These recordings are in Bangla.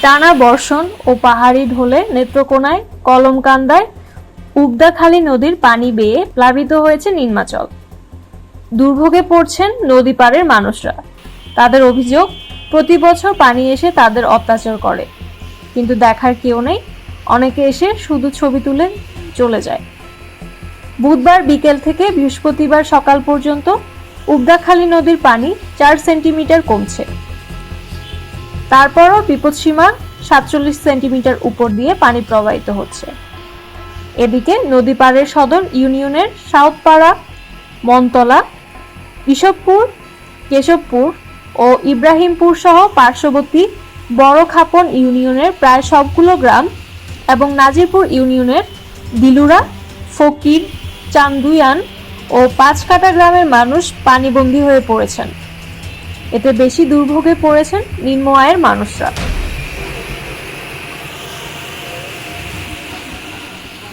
টানা বর্ষণ ও পাহাড়ি ঢলে নেত্রকোনায় কলমকান্দায় উগদাখালী নদীর পানি বেয়ে প্লাবিত হয়েছে নিম্নাচল। দুর্ভোগে পড়ছেন নদী পাড়ের মানুষরা। তাদের অভিযোগ, প্রতি বছর পানি এসে তাদের অত্যাচার করে, কিন্তু দেখার কেউ নেই। অনেকে এসে শুধু ছবি তুলে চলে যায়। বুধবার বিকেল থেকে বৃহস্পতিবার সকাল পর্যন্ত উগদাখালী নদীর পানি 4 সেন্টিমিটার কমছে। তারপরও বিপদসীমা 47 সেন্টিমিটার উপর দিয়ে পানি প্রবাহিত হচ্ছে। এদিকে নদী পাড়ের সদর ইউনিয়নের সাউথপাড়া, মনতলা, ইসবপুর, কেশবপুর ও ইব্রাহিমপুর সহ পার্শ্ববর্তী বড়খাপন ইউনিয়নের প্রায় সবগুলো গ্রাম এবং নাজিরপুর ইউনিয়নের দিলুরা, ফকির, চান্দুয়ান ও পাঁচকাটা গ্রামের মানুষ পানিবন্দী হয়ে পড়েছেন। এতে বেশি দুর্ভোগে পড়েছেন নিম্ন আয়ের মানুষরা।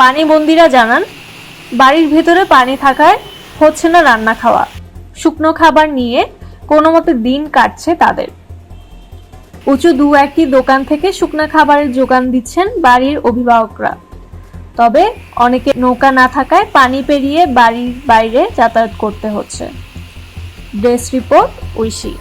পানিবন্দীরা জানান, বাড়ির ভেতরে পানি থাকায় হচ্ছে না রান্না খাওয়া। শুকনো খাবার নিয়ে কোনো মতে দিন কাটছে তাদের। উঁচু 2-1টি দোকান থেকে শুকনো খাবারের যোগান দিচ্ছেন বাড়ির অভিভাবকরা। তবে অনেকে নৌকা না থাকায় পানি পেরিয়ে বাড়ির বাইরে যাতায়াত করতে হচ্ছে। Desk report, Oishi.